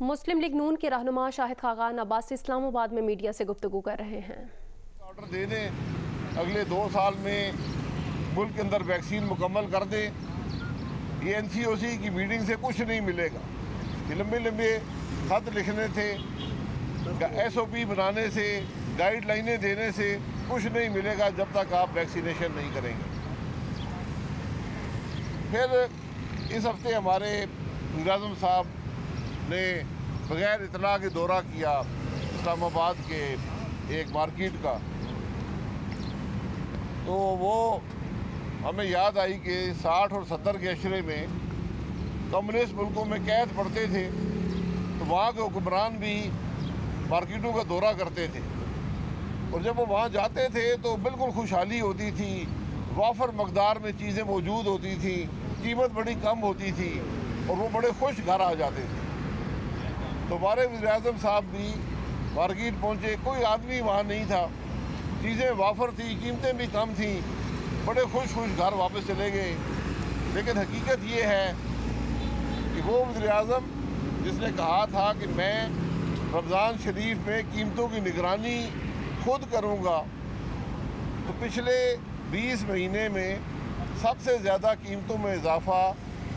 مسلم league نون کے رہنما شاہد خاقان عباسی اسلام آباد میں میڈیا سے گفتگو کر رہے ہیں۔ آرڈر دے دیں اگلے 2 سال میں ملک کے اندر ویکسین مکمل کر دیں۔ یہ NCOC کی میٹنگ سے کچھ نہیں ملے گا، یہ لمبے لمبے خط لکھنے تھے، SOP بنانے سے، گائیڈ لائنیں دینے سے کچھ نہیں ملے گا جب تک آپ ویکسینیشن نہیں کریں گے۔ پھر اس ہفتے ہمارے وزیر اعظم صاحب نے بغیر اطلاع کے دورہ کیا اسلام آباد کے ایک مارکیٹ کا، تو وہ ہمیں یاد آئی کہ 60 اور 70 کے عشرے میں کمیونسٹ ملکوں میں قید پڑتے تھے تو وہاں کے حکمران بھی مارکیٹوں کا دورہ کرتے تھے، اور جب وہ وہاں جاتے تھے تو بالکل خوشحالی ہوتی تھی، وافر مقدار میں چیزیں موجود ہوتی تھیں، قیمت بڑی کم ہوتی تھی اور وہ بڑے خوش گھر آ جاتے تھے۔ تو ہمارے وزیر اعظم صاحب بھی مارکیٹ پہنچے، کوئی آدمی وہاں نہیں تھا، چیزیں وافر تھیں، قیمتیں بھی کم تھیں، بڑے خوش گھر واپس چلے گئے۔ لیکن حقیقت یہ ہے کہ وہ وزیر اعظم جس نے کہا تھا کہ میں رمضان شریف میں قیمتوں کی نگرانی خود کروں گا، تو پچھلے 20 مہینے میں سب سے زیادہ قیمتوں میں اضافہ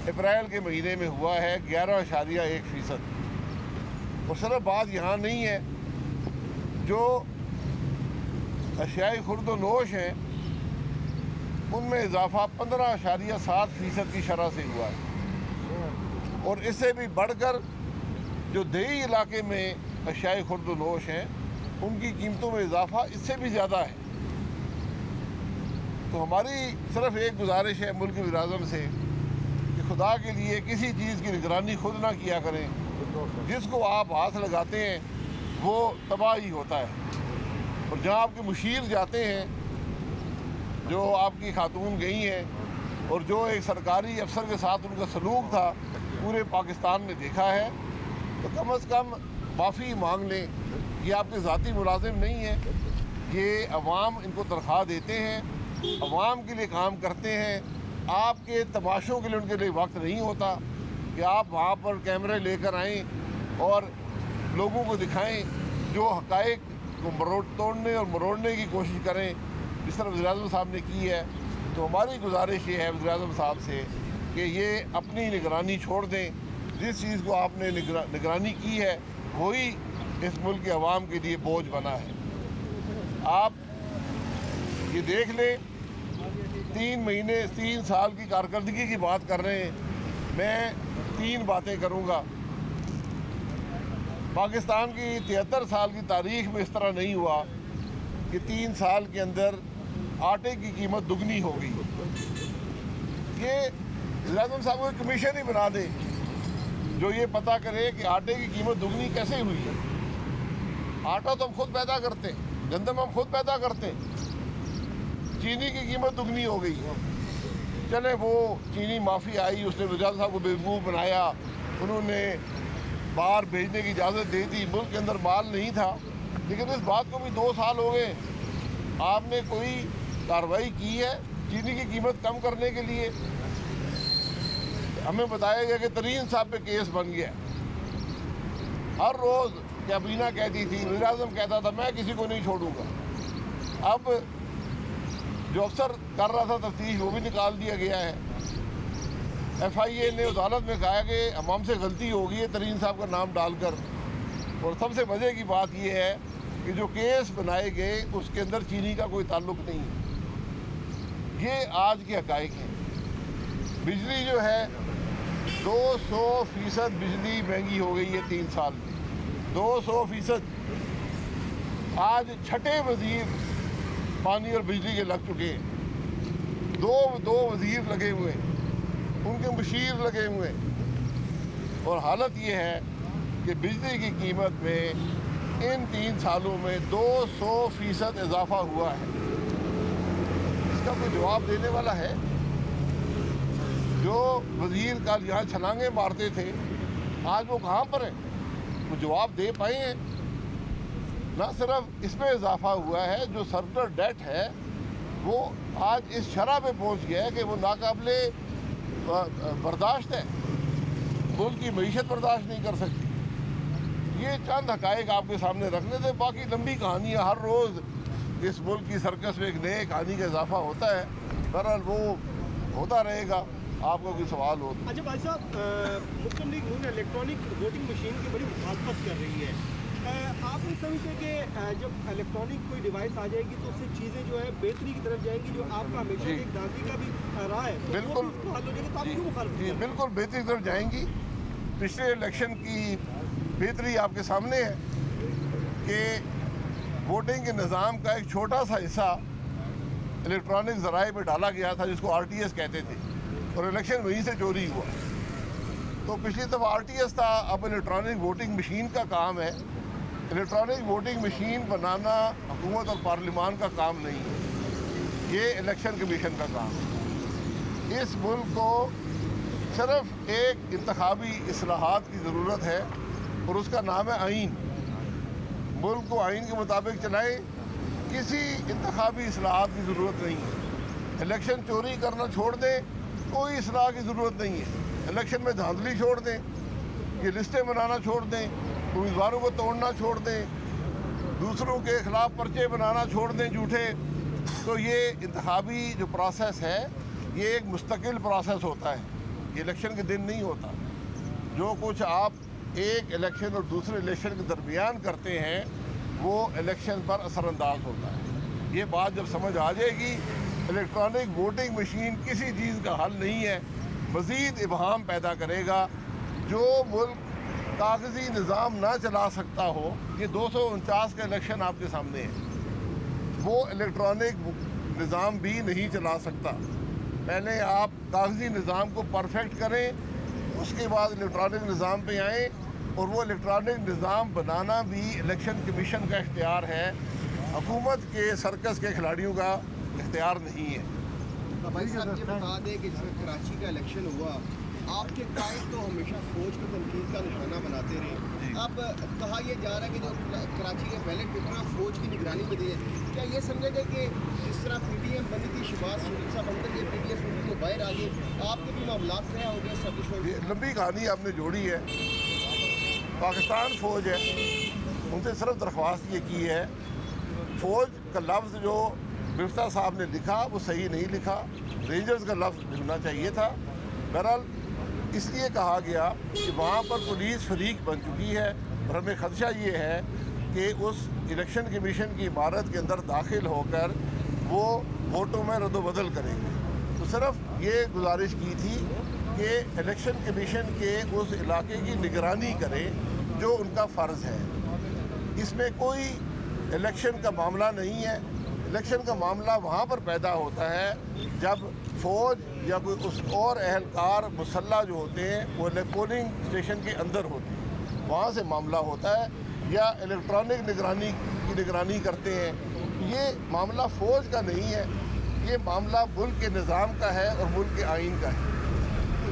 اپریل کے مہینے میں ہوا ہے 11.1%۔ اور صرف بات یہاں نہیں ہے، جو اشیاء خرد و نوش ہیں ان میں اضافہ 15.7% کی شرح سے ہوا ہے، اور اس سے بھی بڑھ کر جو دیہی علاقے میں اشیاء خرد و نوش ہیں ان کی قیمتوں میں اضافہ اس سے بھی زیادہ ہے۔ تو ہماری صرف ایک گزارش ہے ملک کے وزیر اعظم سے کہ خدا کے لیے کسی چیز کی نگرانی خود نہ کیا کریں، جس کو آپ ہاتھ لگاتے ہیں وہ تباہ ہی ہوتا ہے۔ اور جہاں آپ کے مشیر جاتے ہیں، جو آپ کی خاتون گئی ہیں، اور جو ایک سرکاری افسر کے ساتھ ان کا سلوک تھا پورے پاکستان نے دیکھا ہے، تو کم از کم معافی مانگ لیں۔ یہ آپ کے ذاتی ملازم نہیں ہیں، یہ عوام ان کو تنخواہ دیتے ہیں، عوام کے لیے کام کرتے ہیں۔ آپ کے تماشوں کے لیے ان کے لیے وقت نہیں ہوتا کہ آپ وہاں پر کیمرے لے کر آئیں اور لوگوں کو دکھائیں، جو حقائق کو توڑنے اور مروڑنے کی کوشش کریں، جس طرح وزیر اعظم صاحب نے کی ہے۔ تو ہماری گزارش یہ ہے وزیر اعظم صاحب سے کہ یہ اپنی نگرانی چھوڑ دیں، جس چیز کو آپ نے نگرانی کی ہے وہی اس ملک کے عوام کے لیے بوجھ بنا ہے۔ آپ یہ دیکھ لیں، 3 سال کی کارکردگی کی بات کر رہے ہیں، میں 3 باتیں کروں گا۔ پاکستان کی 73 سال کی تاریخ میں اس طرح نہیں ہوا کہ 3 سال کے اندر آٹے کی قیمت دگنی ہو گئی۔ یہ وزیر اعظم صاحب کو ایک کمیشن ہی بنا دیں جو یہ پتہ کرے کہ آٹے کی قیمت دگنی کیسے ہوئی ہے۔ آٹا تو ہم خود پیدا کرتے ہیں، گندم ہم خود پیدا کرتے ہیں، چینی کی قیمت دگنی ہو گئی۔ چلے وہ چینی معافی آئی، اس نے وزیر اعظم صاحب کو بیوقوف بنایا، انہوں نے باہر بھیجنے کی اجازت دے دی، ملک کے اندر مال نہیں تھا، لیکن اس بات کو بھی 2 سال ہو گئے، آپ نے کوئی کارروائی کی ہے چینی کی قیمت کم کرنے کے لیے؟ ہمیں بتایا گیا کہ ترین صاحب پہ کیس بن گیا۔ ہر روز کابینہ کہتی تھی، وزیر اعظم کہتا تھا میں کسی کو نہیں چھوڑوں گا۔ اب جو افسر کر رہا تھا تفتیش وہ بھی نکال دیا گیا ہے۔ FIA نے عدالت میں کہا کہ ہم سے غلطی ہو گئی ہے ترین صاحب کا نام ڈال کر، اور سب سے مزے کی بات یہ ہے کہ جو کیس بنائے گئے اس کے اندر چینی کا کوئی تعلق نہیں ہے۔ یہ آج کے حقائق ہیں۔ بجلی جو ہے 200% بجلی مہنگی ہو گئی ہے 3 سال میں، 200%۔ آج 6ٹھے وزیر پانی اور بجلی کے لگ چکے ہیں، دو وزیر لگے ہوئے ہیں، ان کے مشیر لگے ہوئے ہیں، اور حالت یہ ہے کہ بجلی کی قیمت میں ان 3 سالوں میں 200% اضافہ ہوا ہے۔ اس کا کوئی جواب دینے والا ہے؟ جو وزیر کل یہاں چھلانگیں مارتے تھے آج وہ کہاں پر ہیں؟ وہ جواب دے پائے ہیں؟ نہ صرف اس میں اضافہ ہوا ہے، جو سرکولر ڈیٹ ہے وہ آج اس شرح پہ پہنچ گیا ہے کہ وہ ناقابل برداشت ہے، ملک کی معیشت برداشت نہیں کر سکتی۔ ये चंद हकायक आपके सामने रखने थे, बाकी लंबी कहानी है। हर रोज़ इस मुल्क की सर्कस में एक नए कहानी का इजाफा होता है। बहरहाल वो होता रहेगा। आपको कोई सवाल हो? अच्छा भाई साहब, मुस्लिम लीग नून इलेक्ट्रॉनिक वोटिंग मशीन की बड़ी मुखालफत कर रही है। आप नहीं समझते कि जब इलेक्ट्रॉनिक कोई डिवाइस आ जाएगी तो उससे चीज़ें जो है बेहतरी की तरफ जाएंगी, जो आपका हमेशा एक गांधी का भी रहा है, तो बिल्कुल हल हो जाएगा, तो आप क्यों मुखालफत? जी बिल्कुल बेहतरी की तरफ जाएंगी। पिछले इलेक्शन की बेहतरी आपके सामने है कि वोटिंग के निज़ाम का एक छोटा सा हिस्सा इलेक्ट्रॉनिक ज़राए पे डाला गया था, जिसको RTS कहते थे, और इलेक्शन वहीं से चोरी हुआ। तो पिछली दफ़ा RTS था, अब इलेक्ट्रॉनिक वोटिंग मशीन का काम है। इलेक्ट्रॉनिक वोटिंग मशीन बनाना हुकूमत और पार्लिमान का काम नहीं है, ये इलेक्शन कमीशन का काम है। इस मुल्क को सिर्फ एक इंतखाबी इस्लाहात की ज़रूरत है और उसका नाम है आइन। मुल्क को आइन के मुताबिक चलाएं, किसी इंतखाबी इस्लाहात की ज़रूरत नहीं है। इलेक्शन चोरी करना छोड़ दें, कोई इस्लाह की ज़रूरत नहीं है। इलेक्शन में धांधली छोड़ दें, ये लिस्टें बनाना छोड़ दें, उम्मीदवारों को तोड़ना छोड़ दें, दूसरों के ख़िलाफ़ पर्चे बनाना छोड़ दें झूठे। तो ये इंतखाबी जो प्रोसेस है, ये एक मुस्तकिल प्रोसेस होता है, ये इलेक्शन के दिन नहीं होता। जो कुछ आप एक इलेक्शन और दूसरे इलेक्शन के दरमियान करते हैं, वो इलेक्शन पर असरअंदाज होता है। ये बात जब समझ आ जाएगी, इलेक्ट्रॉनिक वोटिंग मशीन किसी चीज़ का हल नहीं है, मज़ीद इबहाम पैदा करेगा। जो मुल्क कागज़ी निज़ाम ना चला सकता हो, ये 249 का इलेक्शन आपके सामने है, वो इलेक्ट्रॉनिक निज़ाम भी नहीं चला सकता। पहले आप कागज़ी निज़ाम को परफेक्ट करें, उसके बाद इलेक्ट्रॉनिक निज़ाम पे आएँ, और वो इलेक्ट्रॉनिक निज़ाम बनाना भी इलेक्शन कमीशन का इख्तियार है, हुकूमत के सर्कस के खिलाड़ियों का इख्तियार नहीं है। भाई साहब ये बता दें कि जब कराची का इलेक्शन हुआ, आपके कायद तो हमेशा फौज को तनकीद का निशाना बनाते रहे। अब कहा यह जा रहा है कि जो कराची के बैलेट पेपर फौज की निगरानी में दिए, क्या ये समझेंगे कि जिस तरह PTM बनी थी, शहबाज शरीफ साहब अंदर ये PTS को बाहर आ गए, आपके भी मामला तय हो गए सब? लंबी कहानी आपने जोड़ी है। पाकिस्तान फ़ौज है, उनसे सिर्फ दरख्वास्त ये की है, फ़ौज का लफ्ज़ जो मिफ्ता साहब ने लिखा वो सही नहीं लिखा, रेंजर्स का लफ्ज़ लिखना चाहिए था। बहरहाल इसलिए कहा गया कि वहाँ पर पुलिस फरीक बन चुकी है, और हमें खदशा ये है कि उस इलेक्शन कमीशन की इमारत के अंदर दाखिल होकर वो वोटों में रद्दोबदल करेंगे। तो सिर्फ ये गुजारिश की थी कि इलेक्शन कमीशन के उस इलाके की निगरानी करें जो उनका फ़र्ज़ है। इसमें कोई इलेक्शन का मामला नहीं है। इलेक्शन का मामला वहाँ पर पैदा होता है जब फ़ौज या कोई उस और अहलकार मुसल्ला जो होते हैं वो पोलिंग स्टेशन के अंदर होते हैं, वहाँ से मामला होता है, या इलेक्ट्रॉनिक निगरानी करते हैं। ये मामला फ़ौज का नहीं है, ये मामला मुल्क के निज़ाम का है और मुल्क के आइन का है।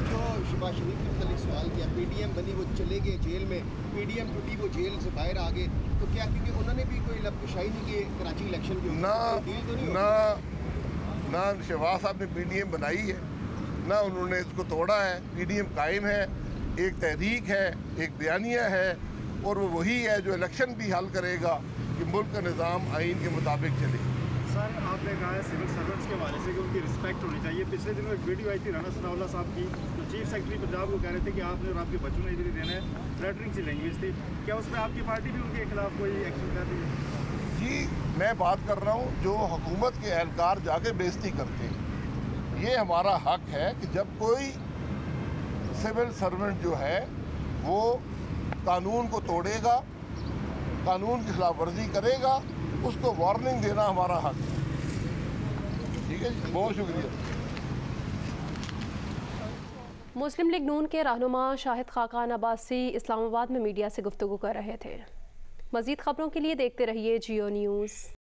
जो शहबाज शरीफ ने कल एक सवाल किया, PTM बनी वो चले गए जेल में, PTM टूटी वो जेल से बाहर आ गए, तो क्या क्योंकि उन्होंने भी कोई लबकुशाई नहीं की कराची इलेक्शन की? ना शहबाज साहब ने PTM बनाई है, ना उन्होंने इसको तोड़ा है। PTM कायम है, एक तहरीक है, एक बयानिया है, और वो वही है जो इलेक्शन भी हल करेगा कि मुल्क का निज़ाम आइन के मुताबिक चले। सर, आपने कहा है सिविल सर्वेंट्स के हवाले से कि उनकी रिस्पेक्ट होनी चाहिए। पिछले दिनों एक वीडियो आई थी राना सनाउल्लाह साहब की, जो चीफ सेक्रेटरी पंजाब को कह रहे थे कि आपने और आपके बच्चों ने इधर देना है, फ्लैटरिंग सी लैंग्वेज थी। क्या उसमें आपकी पार्टी भी उनके खिलाफ कोई एक्शन कर रही है? जी, मैं बात कर रहा हूँ जो हुकूमत के एहलकार जाके बेइज्जती करते हैं। ये हमारा हक है कि जब कोई सिविल सर्वेंट जो है वो कानून को तोड़ेगा, कानून की खिलाफ वर्जी करेगा, उसको वार्निंग देना हमारा हक है। ठीक है जी, बहुत शुक्रिया। मुस्लिम लीग नून के रहनुमा शाहिद खाकान अब्बासी इस्लामाबाद में मीडिया से गुफ्तगू कर रहे थे। मज़ीद खबरों के लिए देखते रहिए जियो न्यूज़।